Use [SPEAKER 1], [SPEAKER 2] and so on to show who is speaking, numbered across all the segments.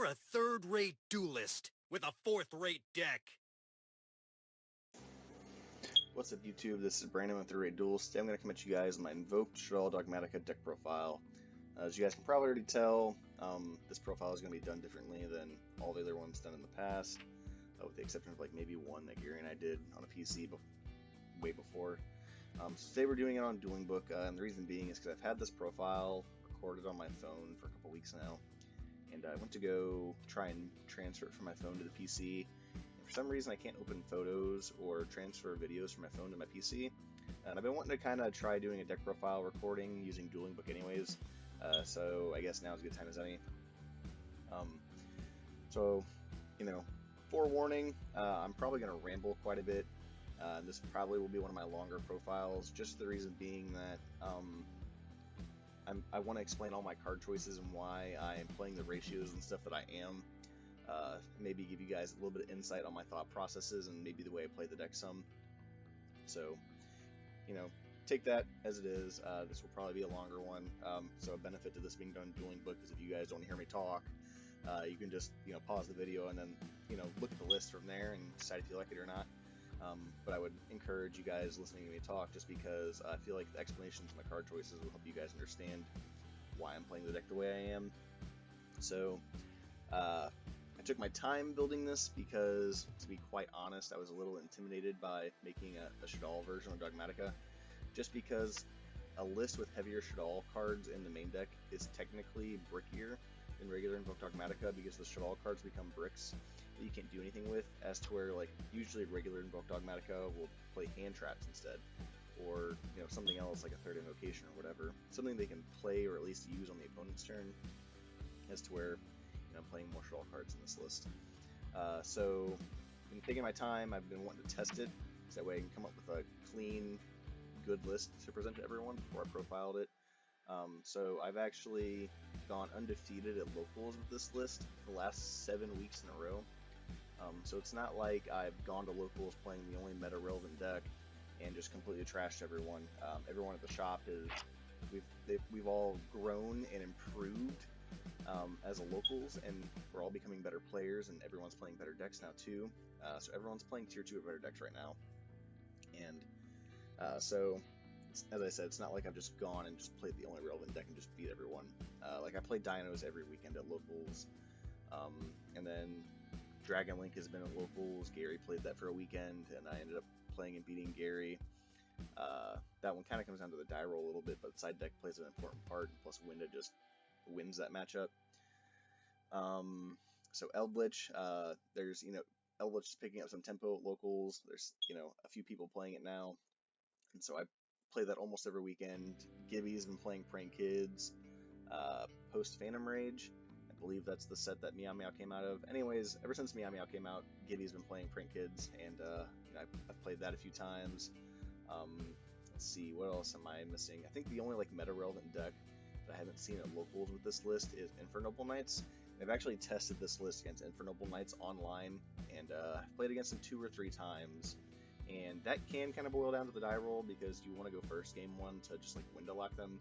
[SPEAKER 1] a third-rate duelist with a fourth-rate deck.
[SPEAKER 2] What's up, YouTube? This is Brandon with Third-Rate Duelist. Today I'm going to come at you guys with my Invoked Dogmatika deck profile. As you guys can probably already tell, this profile is going to be done differently than all the other ones done in the past, with the exception of like maybe one that Gary and I did on a PC way before. So today we're doing it on Dueling Book, and the reason being is because I've had this profile recorded on my phone for a couple weeks now, and I went to go try and transfer it from my phone to the PC. For some reason, I can't open photos or transfer videos from my phone to my PC, and I've been wanting to kind of try doing a deck profile recording using Dueling Book anyways, so I guess now is as good time as any. So, forewarning, I'm probably going to ramble quite a bit. This probably will be one of my longer profiles, just the reason being that I want to explain all my card choices and why I am playing the ratios and stuff that I am. Maybe give you guys a little bit of insight on my thought processes and maybe the way I play the deck some. So, take that as it is. This will probably be a longer one. So a benefit to this being done Dueling Book is if you guys don't hear me talk, you can just, pause the video and then, look at the list from there and decide if you like it or not. But I would encourage you guys listening to me talk just because I feel like the explanations of my card choices will help you guys understand why I'm playing the deck the way I am. So, I took my time building this because, to be quite honest, I was a little intimidated by making a Shaddoll version of Dogmatika, just because a list with heavier Shaddoll cards in the main deck is technically brickier than regular Invoked Dogmatika because the Shaddoll cards become bricks that you can't do anything with, as to where, like, usually regular Invoked Dogmatika will play hand traps instead, or, something else like a third invocation or whatever, something they can play or at least use on the opponent's turn, as to where I'm playing more Shaddoll cards in this list. So, in taking my time, I've been wanting to test it, so that way I can come up with a clean, good list to present to everyone before I profiled it. So I've actually gone undefeated at locals with this list the last 7 weeks in a row. So it's not like I've gone to locals playing the only meta-relevant deck and just completely trashed everyone. Everyone at the shop we've all grown and improved as a locals, and we're all becoming better players, and everyone's playing better decks now too. So everyone's playing tier 2 or better decks right now, and so as I said, it's not like I've just gone and just played the only relevant deck and just beat everyone. Like I play Dinos every weekend at locals, and then Dragon Link has been at locals. Gary played that for a weekend, and I ended up playing and beating Gary. That one kind of comes down to the die roll a little bit, but side deck plays an important part, and plus Winda just wins that matchup. So Eldritch, there's, Eldritch is picking up some tempo at locals. There's, a few people playing it now, and so I play that almost every weekend. Gibby's been playing Prank Kids, post Phantom Rage. I believe that's the set that Meow Meow came out of. Anyways, ever since Meow Meow came out, Gibby's been playing Prank Kids, and I've played that a few times. Let's see, what else am I missing? I think the only like meta-relevant deck that I haven't seen at locals with this list is Infernoble Knights. I've actually tested this list against Infernoble Knights online, and I've played against them 2 or 3 times, and that can kind of boil down to the die roll because you want to go first game 1 to just like window lock them,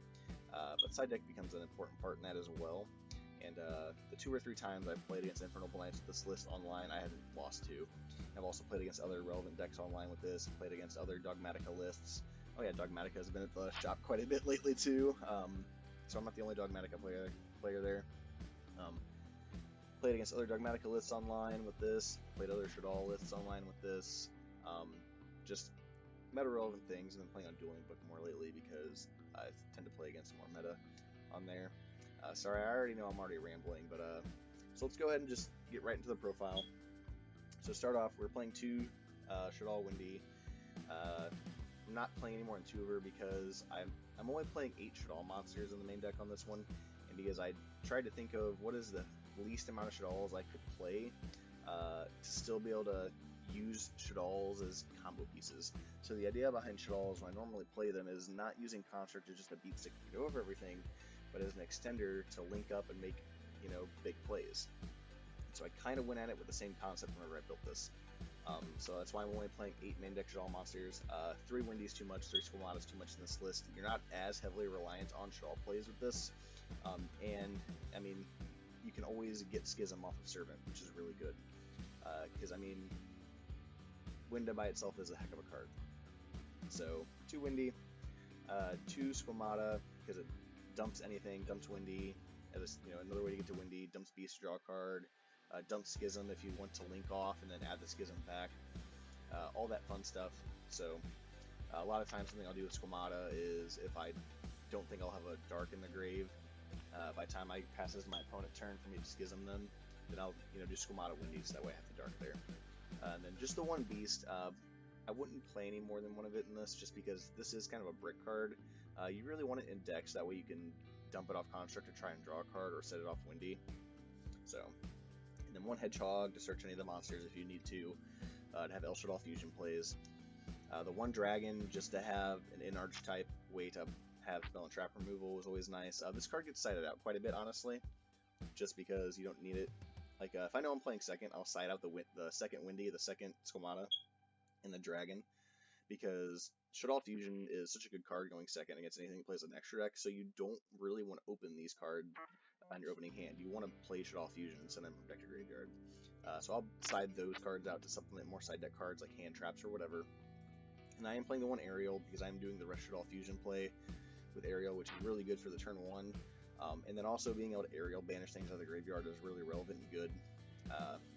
[SPEAKER 2] but side deck becomes an important part in that as well. And the 2 or 3 times I've played against Infernoble Knights with this list online, I haven't lost to. I've also played against other relevant decks online with this, played against other Dogmatika lists. Oh yeah, Dogmatika has been at the shop quite a bit lately too, so I'm not the only Dogmatika player there. Played against other Dogmatika lists online with this, played other Shaddoll lists online with this, just meta-relevant things, and then playing on Dueling Book more lately because I tend to play against more meta on there. Sorry, I already know I'm already rambling, but so let's go ahead and just get right into the profile. So to start off, we're playing 2 Shaddoll Windy. I'm not playing any more than 2 of her because I'm only playing 8 Shaddoll monsters in the main deck on this one, and because I tried to think of what is the least amount of Shaddolls I could play to still be able to use Shaddolls as combo pieces. So the idea behind Shaddolls when I normally play them is not using Construct as just a beat stick to get over everything, but as an extender to link up and make, big plays. So I kind of went at it with the same concept whenever I built this. So that's why I'm only playing 8 main deck Shaddoll monsters. 3 Windy's too much, 3 Squamatas too much in this list. You're not as heavily reliant on Shaddoll plays with this. And, I mean, you can always get Schism off of Servant, which is really good. Because, I mean, Winda by itself is a heck of a card. So, 2 Windy, 2 Squamata, because it dumps anything, dumps Windy, another way to get to Windy, dumps Beast, draw a card, dumps Schism if you want to link off and then add the Schism back, all that fun stuff. So, a lot of times something I'll do with Squamata is if I don't think I'll have a Dark in the grave, by the time I passes my opponent turn for me to Schism them, then I'll do Squamata Windy, so that way I have the Dark there. And then just the one Beast, I wouldn't play any more than one of it in this, just because this is kind of a brick card. You really want it in deck, so that way you can dump it off Construct to try and draw a card, or set it off Windy. So, and then 1 Hedgehog to search any of the monsters if you need to have El Shaddoll Fusion plays. The 1 Dragon, just to have an in-arch type way to have Spell and Trap removal, was always nice. This card gets sided out quite a bit, honestly, just because you don't need it. Like, if I know I'm playing second, I'll side out the second Windy, the second Squamata, and the Dragon, because Shaddoll Fusion is such a good card going second against anything that plays an extra deck, so you don't really want to open these cards on your opening hand. You want to play Shaddoll Fusion and send them from deck to graveyard. So I'll side those cards out to supplement more side deck cards like hand traps or whatever. And I am playing the 1 Aerial because I'm doing the rest Shaddoll Fusion play with Aerial, which is really good for the turn 1. And then also being able to Aerial banish things out of the graveyard is really relevant and good.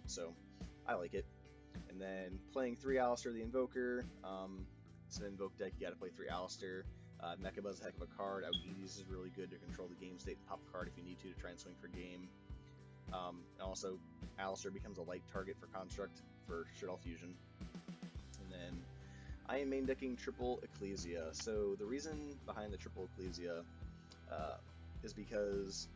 [SPEAKER 2] So I like it. And then playing 3 Alistair the Invoker. It's an Invoke deck, you gotta play 3 Alistair. Mechabuzz is a heck of a card. Outgeedy's is really good to control the game state and pop a card if you need to try and swing for game. And also, Alistair becomes a light target for Construct for Shaddoll Fusion. And then I am main decking triple Ecclesia. So the reason behind the triple Ecclesia is because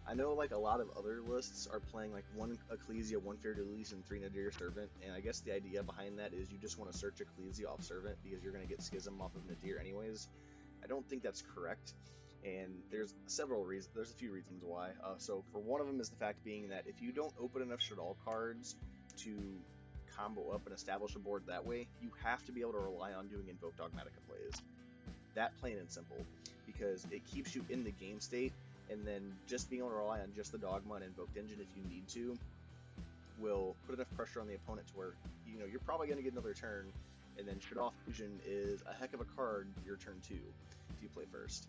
[SPEAKER 2] I know like a lot of other lists are playing like 1 Ecclesia, 1 Fair Release, and 3 Nadir Servant, and I guess the idea behind that is you just want to search Ecclesia off Servant because you're going to get Schism off of Nadir anyways. I don't think that's correct, and there's several reasons. There's a few reasons why. So for one of them is the fact being that if you don't open enough Shaddoll cards to combo up and establish a board that way, you have to be able to rely on doing Invoked Dogmatika plays. That plain and simple, because it keeps you in the game state. And then just being able to rely on just the Dogma and Invoked Engine if you need to will put enough pressure on the opponent to where, you're probably going to get another turn, and then Shaddoll Fusion is a heck of a card your turn 2 if you play first.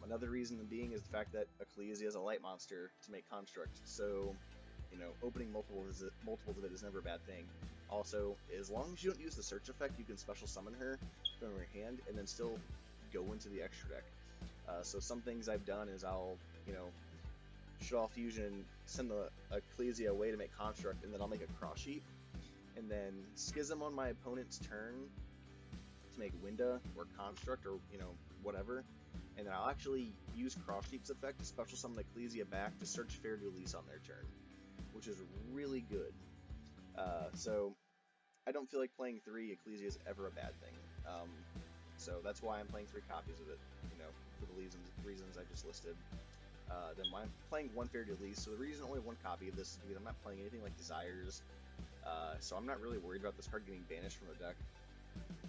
[SPEAKER 2] Another reason being is the fact that Ecclesia is a light monster to make Construct, so, opening multiples of it is never a bad thing. Also, as long as you don't use the search effect, you can special summon her from your hand and then still go into the extra deck. So some things I've done is I'll, Shaddoll Fusion, send the Ecclesia away to make Construct, and then I'll make a Cross Sheep, and then Schism on my opponent's turn to make Winda or Construct or, whatever, and then I'll actually use Cross Sheep's effect to special summon the Ecclesia back to search Fair Release on their turn, which is really good. So I don't feel like playing 3 Ecclesia is ever a bad thing. So that's why I'm playing 3 copies of it, for the reasons I just listed. Then why I'm playing 1 Fair Release, so the reason only 1 copy of this is because I'm not playing anything like Desires, so I'm not really worried about this card getting banished from the deck.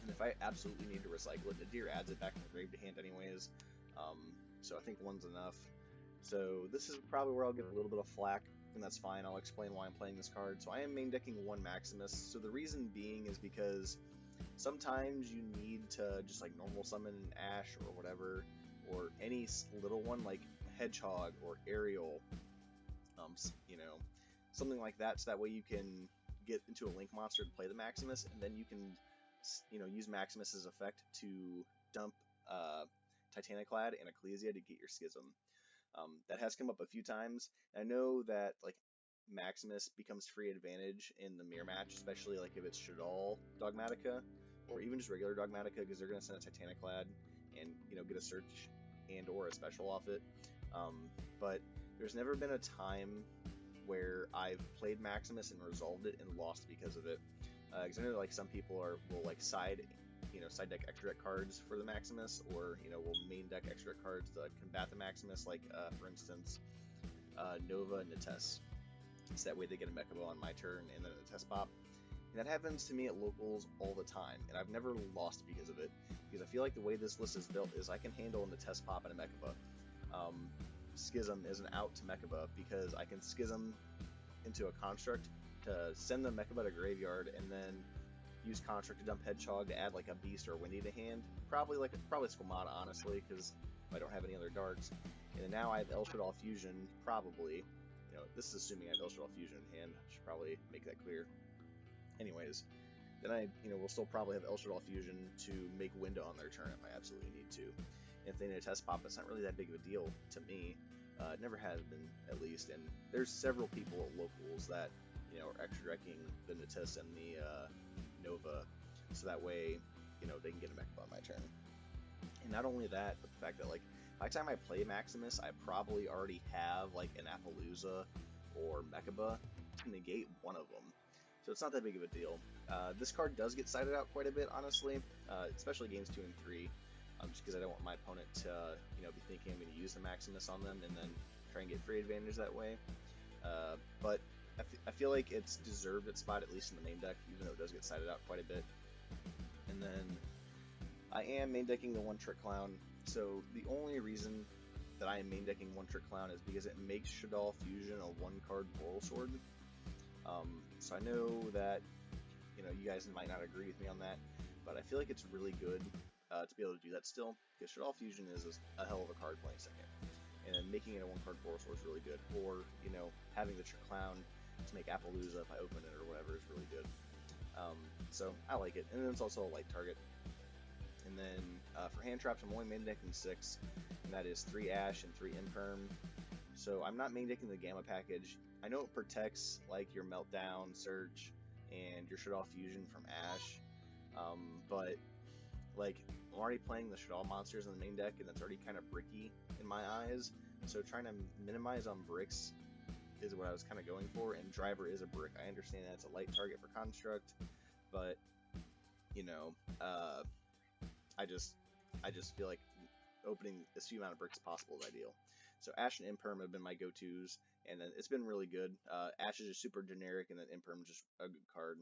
[SPEAKER 2] And if I absolutely need to recycle it, Nadir adds it back in the grave to hand anyways, so I think 1's enough. So this is probably where I'll get a little bit of flack, and that's fine. I'll explain why I'm playing this card. So I am main decking 1 Maximus, so the reason being is because sometimes you need to just like normal summon Ash or whatever, or any little one like Hedgehog or Aerial, something like that, so that way you can get into a Link monster to play the Maximus, and then you can, use Maximus's effect to dump Titaniclad and Ecclesia to get your Schism. That has come up a few times. I know that like Maximus becomes free advantage in the mirror match, especially like if it's Shaddoll Dogmatika or even just regular Dogmatika, because they're going to send a Titaniclad and get a search and or a special off it. But there's never been a time where I've played Maximus and resolved it and lost because of it. Because I know like some people will like side deck extra deck cards for the Maximus, or will main deck extra deck cards to combat the Maximus, like for instance Nova and Nates. So that way they get a Mechabo on my turn and then a Nates pop. And that happens to me at locals all the time, and I've never lost because of it, because I feel like the way this list is built is I can handle a Nates pop and a Mechaba. Schism is an out to Mechaba, because I can Schism into a Construct to send the Mechaba to graveyard, and then use Construct to dump Hedgehog to add like a Beast or Windy to hand. Probably Squamata, honestly, because I don't have any other darks. And then now I have El Shaddoll Fusion, probably. You know, this is assuming I have El Shaddoll Fusion in hand. I should probably make that clear. Anyways, then I, will still probably have El Shaddoll Fusion to make window on their turn if I absolutely need to. And if they need a test pop, it's not really that big of a deal to me. It never has been, at least. And there's several people at locals that, are extra wrecking the Natis and the Nova, so that way, they can get a Mechaba on my turn. And not only that, but the fact that, like, by the time I play Maximus, I probably already have, like, an Appaloosa or Mechaba to negate one of them. So it's not that big of a deal. This card does get sided out quite a bit, honestly, especially games 2 and 3, just because I don't want my opponent to, be thinking I'm going to use the Maximus on them and then try and get free advantage that way. But I feel like it's deserved its spot, at least in the main deck, even though it does get sided out quite a bit. And then I am main decking the One Trick Clown, so the only reason that I am main decking One Trick Clown is because it makes Shaddoll Fusion a 1-card Boral Sword. So I know that, you guys might not agree with me on that, but I feel like it's really good to be able to do that still, because Shaddoll Fusion is a hell of a card playing second. And then making it a 1-card Boral Sword is really good, or, having the Trick Clown to make Appaloosa if I open it or whatever is really good. So I like it, and then it's also a light target. And then for hand traps, I'm only main decking 6, and that is 3 Ash and 3 Imperm. So I'm not main decking the Gamma package. I know it protects like your Meltdown, Search, and your Shaddoll Fusion from Ash, but like I'm already playing the Shaddoll monsters in the main deck, and that's already kind of bricky in my eyes. So trying to minimize on bricks is what I was kind of going for, and Driver is a brick. I understand that's a light target for Construct, but I just feel like opening as few amount of bricks as possible is ideal. So Ash and Imperm have been my go-tos, and then it's been really good. Ash is just super generic, and then Imperm is just a good card.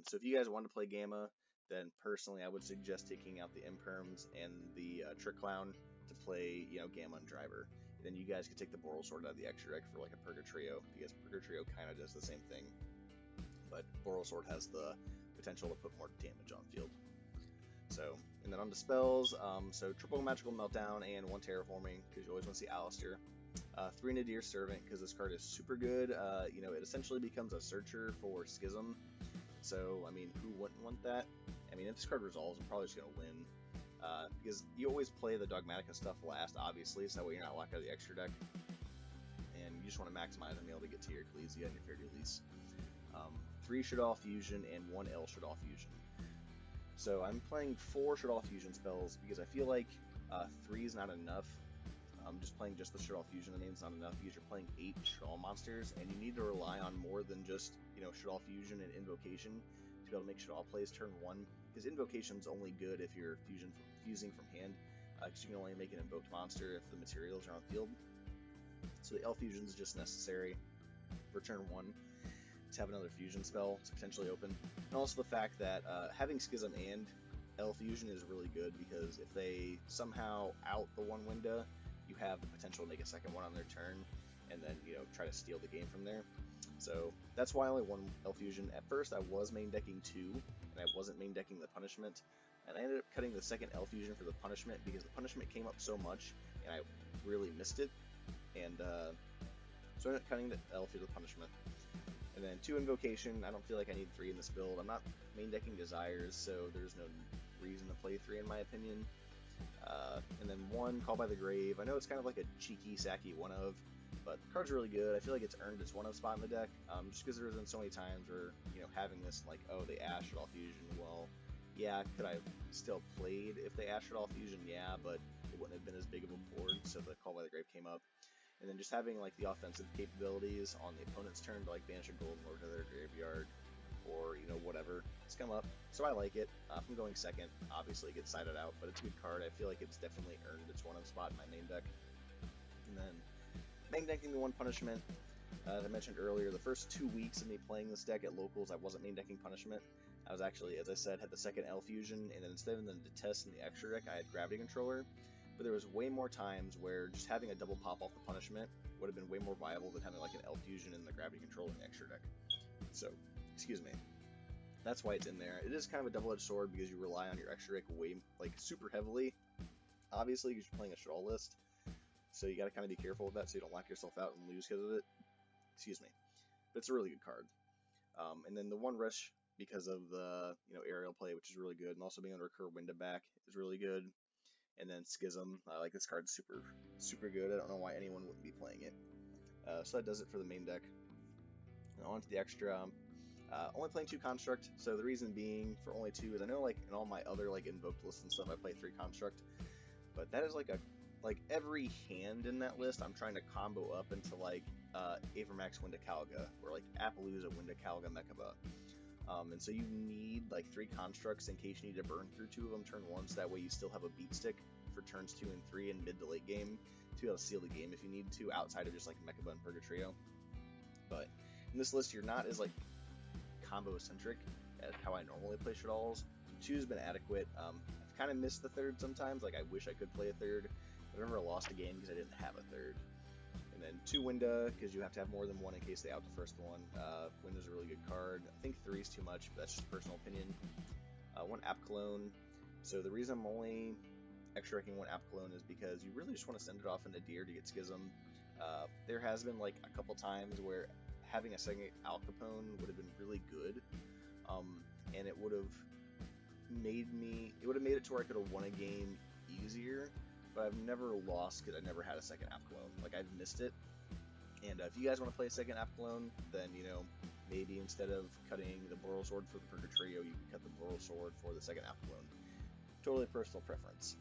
[SPEAKER 2] So if you guys want to play Gamma, then personally I would suggest taking out the Imperms and the Trick Clown to play, Gamma and Driver. Then you guys could take the Boral Sword out of the extra deck for like a Purgatrio, because Purgatrio kind of does the same thing, but Boral Sword has the potential to put more damage on field. So, and then on to spells, so triple Magical Meltdown and 1 Terraforming, because you always want to see Alistair. 3 Nadir Servant, because this card is super good. It essentially becomes a searcher for Schism. So, I mean, who wouldn't want that? I mean, if this card resolves, I'm probably just going to win. Because you always play the Dogmatika stuff last, obviously, so that way you're not locked out of the extra deck. And you just want to maximize and be able to get to your Ecclesia and your Fair Release. 3 Shaddoll Fusion and 1 El Shaddoll Fusion. So I'm playing 4 Shaddoll Fusion spells because I feel like 3 is not enough. Just playing just the Shaddoll Fusion, I mean, it's not enough because you're playing 8 Shaddoll monsters, and you need to rely on more than just, Shaddoll Fusion and Invocation to be able to make Shaddoll plays turn 1, because Invocation's only good if you're fusing from hand, because you can only make an invoked monster if the materials are on field. So the El Fusion is just necessary for turn 1 to have another fusion spell to potentially open. And also the fact that having Schism and El Fusion is really good, because if they somehow out the one window, you have the potential to make a second one on their turn, and then, try to steal the game from there. So that's why I only won El Fusion. At first I was main decking 2, and I wasn't main decking the Punishment, and I ended up cutting the second El Fusion for the Punishment, because the Punishment came up so much, and I really missed it, and so I ended up cutting the El for the Punishment. And then 2 Invocation. I don't feel like I need 3 in this build. I'm not main decking Desires, so there's no reason to play 3 in my opinion. And then 1 Call by the Grave. I know it's kind of like a cheeky, sacky one-of, but the card's really good. I feel like it's earned its one-of spot in the deck, just because there's been so many times where, having this, like, oh, they Ash Shaddoll Fusion, well, yeah, could I still played if they Ash Shaddoll Fusion? Yeah, but it wouldn't have been as big of a board, so the Call by the Grave came up. And then just having like the offensive capabilities on the opponent's turn to like banish a Golden Lord to their graveyard, or whatever, it's come up. So I like it. If I'm going second, obviously it gets sided out, but it's a good card. I feel like it's definitely earned its one-of spot in my main deck. And then main decking the 1 Punishment. As I mentioned earlier, the first 2 weeks of me playing this deck at locals, I wasn't main decking Punishment. I was actually, as I said, had the second El Fusion, and then instead of the Detest in the extra deck, I had Gravity Controller. but there was way more times where just having a double pop off the punishment would have been way more viable than having like an L fusion in the gravity control in the extra deck. So, excuse me. That's why it's in there. It is kind of a double-edged sword because you rely on your extra deck way, like, super heavily. Obviously, because you're playing a Shaddoll list. So you got to kind of be careful with that so you don't lock yourself out and lose because of it. Excuse me. But it's a really good card. And then the one rush because of the aerial play, which is really good, and also being able to recur Winda back is really good. And then Schism, I like this card super good. I don't know why anyone wouldn't be playing it. So that does it for the main deck. Now on to the extra. Only playing 2 Construct, so the reason being for only 2 is I know like in all my other like invoked lists and stuff I play 3 Construct, but that is like every hand in that list I'm trying to combo up into like Avermax Winda Kalga or like Appaloosa Winda Kalga Mechaba. And so you need like 3 constructs in case you need to burn through 2 of them turn 1, so that way you still have a beat stick for turns 2 and 3 in mid to late game to be able to seal the game if you need to, outside of just like Mechaba and Purgatrio. But in this list, you're not as like combo centric as how I normally play Shaddolls. 2 has been adequate. I've kind of missed the 3rd sometimes. Like I wish I could play a 3rd. I've never lost a game because I didn't have a 3rd. And then 2 Winda, because you have to have more than 1 in case they out the first one. Winda's a really good card. I think 3 is too much, but that's just personal opinion. 1 App Clone. So the reason I'm only extra wrecking 1 App Clone is because you really just want to send it off into Deer to get Schism. There has been like a couple times where having a second Al Capone would have been really good, and it would have made it to where I could have won a game easier, but I've never lost because I never had a second App Clone. Like I've missed it, and if you guys want to play a second App Clone, then maybe instead of cutting the Boral Sword for the Purgatrio, you can cut the Boral Sword for the second App Clone. Totally personal preference.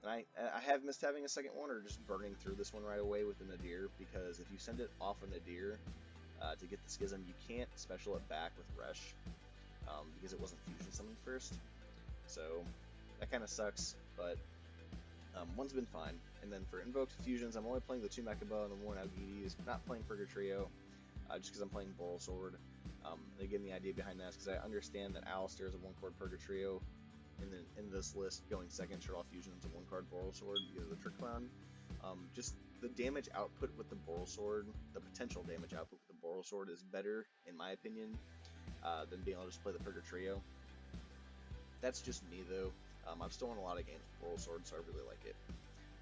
[SPEAKER 2] And I have missed having a second one or just burning through this one right away with the Nadir, because if you send it off a Nadir to get the Schism, you can't special it back with Resh because it wasn't fusion summoned first. So that kind of sucks, but one's been fine. And then for Invoked Fusions, I'm only playing the 2 Mechaba and the 1 Algides, not playing Purgatrio, just because I'm playing Boral Sword. Again, the idea behind that is because I understand that Alistair is a 1-card Purgatrio, and then in this list, going second Shaddoll Fusion is a 1-card Boral Sword because of the Trick Clown. Just the damage output with the Boral Sword, the potential damage output with the Boral Sword is better, in my opinion, than being able to just play the Purgatrio. That's just me, though. I've still won a lot of games with Boral Sword, so I really like it.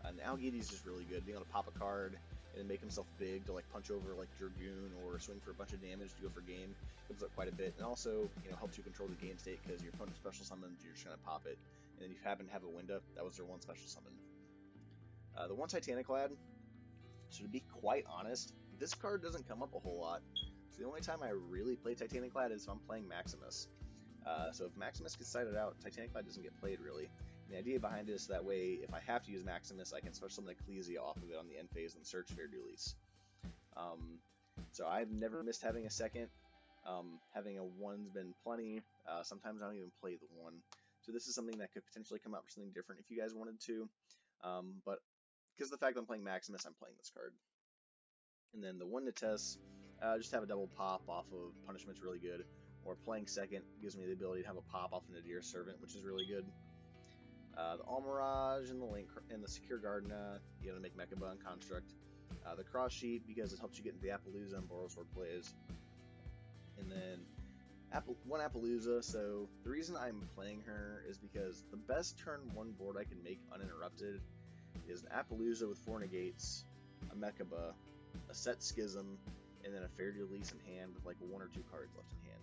[SPEAKER 2] And Algides is just really good, being able to pop a card and make himself big to like punch over like Dragoon or swing for a bunch of damage to go for game. Comes up quite a bit, and also helps you control the game state because your opponent special summons, you're just gonna pop it, and then you happen to have a Winda, that was their 1 special summon. The 1 Titaniclad. So to be quite honest, this card doesn't come up a whole lot. So the only time I really play Titaniclad is if I'm playing Maximus. So if Maximus gets sided out, Titaniclad doesn't get played really. And the idea behind it is that way, if I have to use Maximus, I can special summon Ecclesia off of it on the end phase and search Fair Release. So I've never missed having a second. Having a 1's been plenty. Sometimes I don't even play the 1. So this is something that could potentially come out for something different if you guys wanted to. But because of the fact that I'm playing Maximus, I'm playing this card. And then the 1 Nates, just have a double pop off of Punishment's really good. Or playing second gives me the ability to have a pop off the Nadir Servant, which is really good. The Almirage and the Link and the Secure Gardena, to make Mechaba and Construct. The Cross Sheet because it helps you get into the Appaloosa and Boral Sword plays. And then 1 Appaloosa, so the reason I'm playing her is because the best turn 1 board I can make uninterrupted is an Appaloosa with 4 negates, a Mechaba, a set Schism, and then a Fair Release in hand with like 1 or 2 cards left in hand.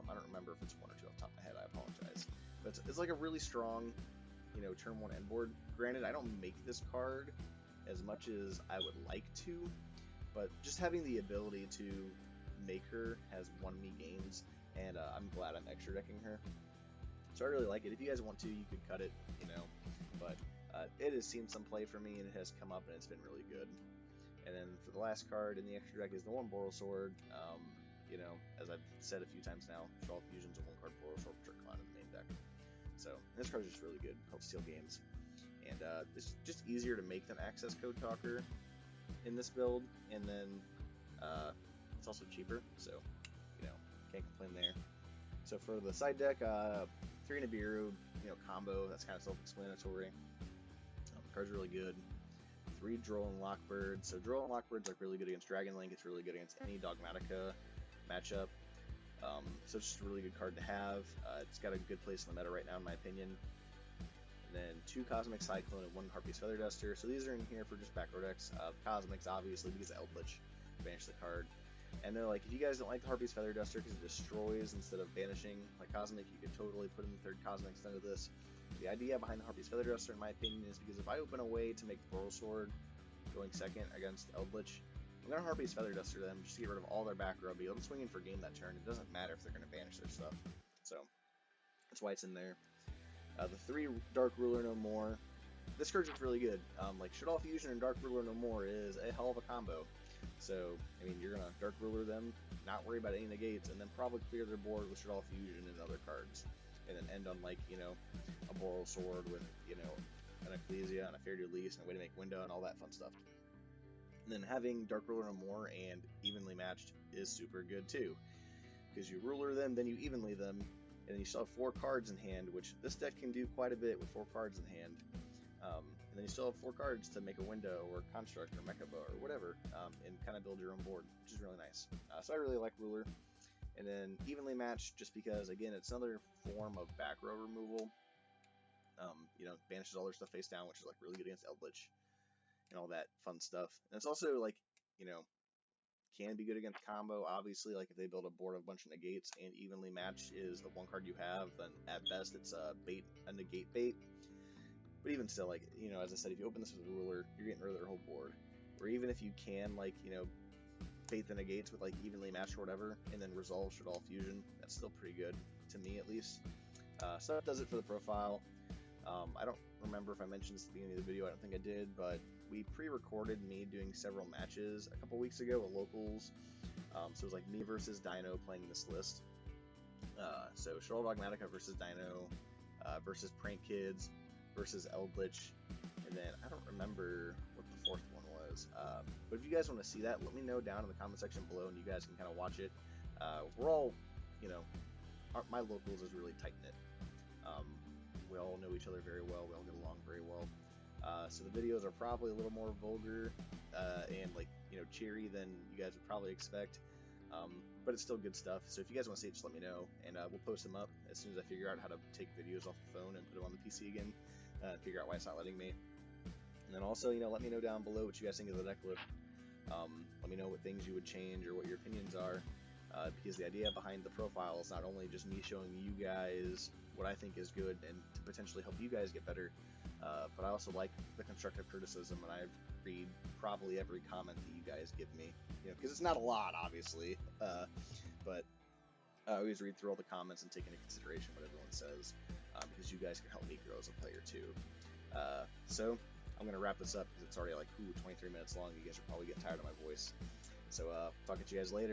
[SPEAKER 2] I don't remember if it's 1 or 2 off the top of my head, I apologize. But it's like a really strong, turn 1 end board. Granted, I don't make this card as much as I would like to, but just having the ability to make her has won me games, and I'm glad I'm extra decking her. So I really like it. If you guys want to, you could cut it, but it has seen some play for me, and it has come up, and it's been really good. And then for the last card in the extra deck is the 1 Boral Sword. As I've said a few times now, Shaddoll Fusion's a 1-card Boral Sword Trick Clown in the main deck. So this card is just really good, helps steal games. And it's just easier to make than Access Code Talker in this build, and then it's also cheaper, so can't complain there. So for the side deck, 3 Nibiru, combo, that's kind of self-explanatory. card's really good. 3 Droll and Lockbird. So Droll and Lockbird's like really good against Dragon Link. It's really good against any Dogmatika matchup. So it's just a really good card to have. It's got a good place in the meta right now, in my opinion. And then 2 Cosmic Cyclone and 1 Harpy's Feather Duster. So these are in here for just back row decks. Cosmics, obviously, because Eldritch banish the card. And they're like, if you guys don't like the Harpy's Feather Duster because it destroys instead of banishing, like Cosmic, you could totally put in the 3rd Cosmic instead of this. The idea behind the Harpy's Feather Duster, in my opinion, is because if I open a way to make Boral Sword going second against Eldritch, I'm going to Harpy's Feather Duster them just to get rid of all their back row, be able to swing in for game that turn. It doesn't matter if they're going to banish their stuff. So, that's why it's in there. The 3 Dark Ruler No More. This card's just really good. Like, Shaddoll Fusion and Dark Ruler No More is a hell of a combo. So, I mean, you're going to Dark Ruler them, not worry about any negates, and then probably clear their board with Shaddoll Fusion and other cards. And then end on, like, you know, a Boral Sword with, you know, an Ecclesia and a Fair Release and a way to make window and all that fun stuff. And then having Dark Ruler No More and Evenly Matched is super good too. Because you ruler them, then you evenly them, and then you still have 4 cards in hand, which this deck can do quite a bit with 4 cards in hand. And then you still have 4 cards to make a window or construct or mecha bow or whatever, and kind of build your own board, which is really nice. So I really like ruler. And then evenly matched, just because again it's another form of back row removal. You know, banishes all their stuff face down, which is like really good against Eldritch and all that fun stuff. And it's also like, you know, can be good against combo. Obviously, like if they build a board of a bunch of negates and evenly matched is the 1 card you have, then at best it's a negate bait. But even still, like, you know, as I said, if you open this with a ruler, you're getting rid of their whole board. Or even if you can, like, you know, bait the negates with like evenly matched or whatever, and then resolve Shaddoll Fusion, that's still pretty good, to me at least. So that does it for the profile. I don't remember if I mentioned this at the beginning of the video, I don't think I did, but we pre-recorded me doing several matches a couple weeks ago at locals. So it was like me versus Dino playing this list. So Shaddoll Dogmatika versus Dino, versus Prank Kids, versus Eldritch, and then I don't remember what the 4th one was. But if you guys want to see that, let me know down in the comment section below, and you guys can kind of watch it. We're all, you know, my locals is really tight-knit. We all know each other very well. We all get along very well. So the videos are probably a little more vulgar and like, you know, cheery than you guys would probably expect. But it's still good stuff. So if you guys want to see it, just let me know, and we'll post them up as soon as I figure out how to take videos off the phone and put them on the PC again. Figure out why it's not letting me. And then also, you know, let me know down below what you guys think of the deck look. Let me know what things you would change or what your opinions are. Because the idea behind the profile is not only just me showing you guys what I think is good and to potentially help you guys get better, but I also like the constructive criticism, and I read probably every comment that you guys give me, you know, because it's not a lot, obviously, but I always read through all the comments and take into consideration what everyone says, because you guys can help me grow as a player too. So I'm going to wrap this up because it's already like 23 minutes long. You guys are probably getting tired of my voice. So talk to you guys later.